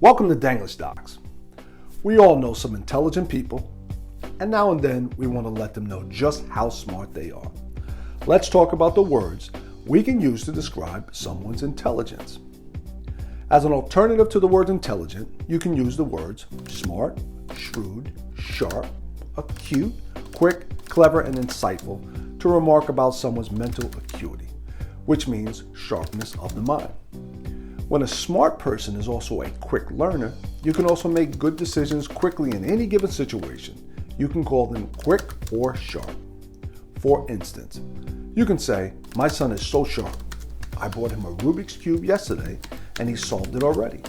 Welcome to Denglisch Docs. We all know some intelligent people, and now and then we want to let them know just how smart they are. Let's talk about the words we can use to describe someone's intelligence. As an alternative to the word intelligent, you can use the words smart, shrewd, sharp, acute, quick, clever, and insightful to remark about someone's mental acuity, which means sharpness of the mind. When a smart person is also a quick learner, you can also make good decisions quickly in any given situation. You can call them quick or sharp. For instance, you can say, "My son is so sharp. I bought him a Rubik's Cube yesterday and he solved it already.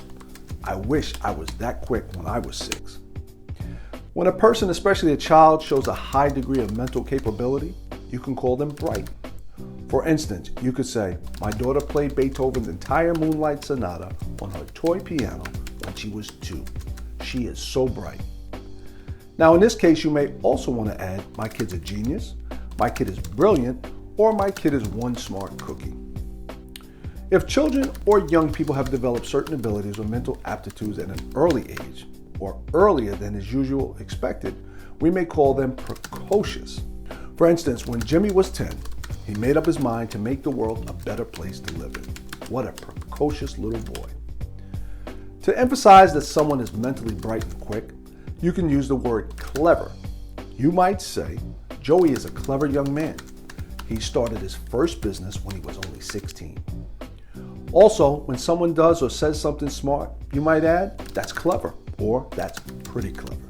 I wish I was that quick when I was 6. When a person, especially a child, shows a high degree of mental capability, you can call them bright. For instance, you could say, "My daughter played Beethoven's entire Moonlight Sonata on her toy piano when she was 2. She is so bright." Now, in this case, you may also want to add, "My kid's a genius," "My kid is brilliant," or "My kid is one smart cookie." If children or young people have developed certain abilities or mental aptitudes at an early age, or earlier than is usually expected, we may call them precocious. For instance, when Jimmy was 10, he made up his mind to make the world a better place to live in. What a precocious little boy. To emphasize that someone is mentally bright and quick, you can use the word clever. You might say, "Joey is a clever young man. He started his first business when he was only 16. Also, when someone does or says something smart, you might add, "That's clever," or "That's pretty clever."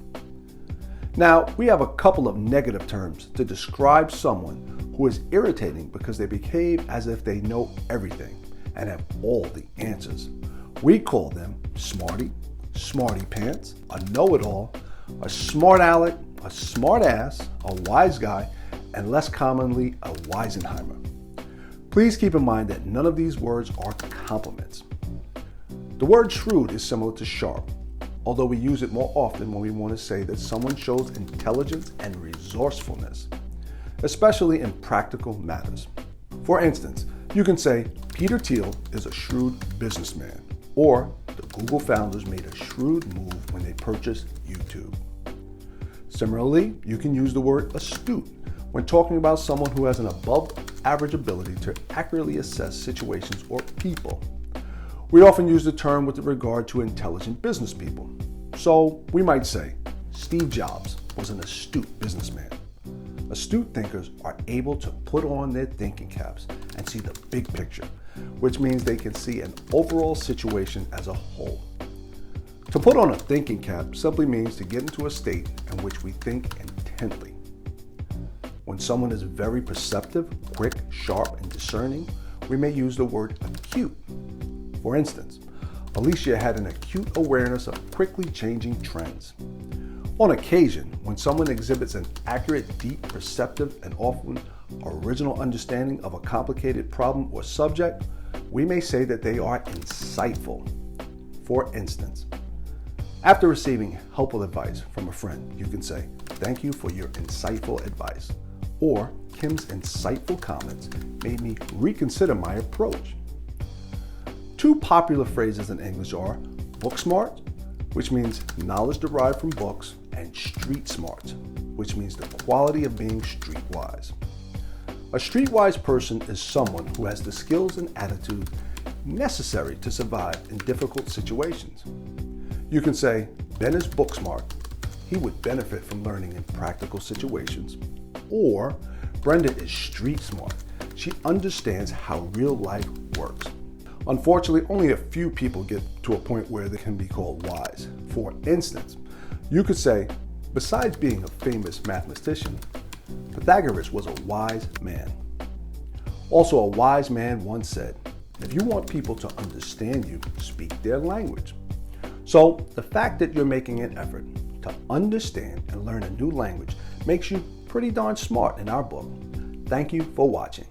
Now, we have a couple of negative terms to describe someone who is irritating because they behave as if they know everything and have all the answers. We call them smarty, smarty pants, a know-it-all, a smart aleck, a smart ass, a wise guy, and less commonly, a Weisenheimer. Please keep in mind that none of these words are compliments. The word shrewd is similar to sharp, although we use it more often when we want to say that someone shows intelligence and resourcefulness, especially in practical matters. For instance, you can say, "Peter Thiel is a shrewd businessman," or "The Google founders made a shrewd move when they purchased YouTube." Similarly, you can use the word astute when talking about someone who has an above-average ability to accurately assess situations or people. We often use the term with regard to intelligent business people. So we might say, "Steve Jobs was an astute businessman." Astute thinkers are able to put on their thinking caps and see the big picture, which means they can see an overall situation as a whole. To put on a thinking cap simply means to get into a state in which we think intently. When someone is very perceptive, quick, sharp, and discerning, we may use the word acute. For instance, Alicia had an acute awareness of quickly changing trends. On occasion, when someone exhibits an accurate, deep, perceptive, and often original understanding of a complicated problem or subject, we may say that they are insightful. For instance, after receiving helpful advice from a friend, you can say, "Thank you for your insightful advice," or "Kim's insightful comments made me reconsider my approach." Two popular phrases in English are book smart, which means knowledge derived from books, and street smart, which means the quality of being streetwise. A streetwise person is someone who has the skills and attitude necessary to survive in difficult situations. You can say, "Ben is book smart. He would benefit from learning in practical situations." Or, "Brenda is street smart. She understands how real life works." Unfortunately, only a few people get to a point where they can be called wise. For instance, you could say, "Besides being a famous mathematician, Pythagoras was a wise man." Also, a wise man once said, "If you want people to understand you, speak their language." So, the fact that you're making an effort to understand and learn a new language makes you pretty darn smart in our book. Thank you for watching.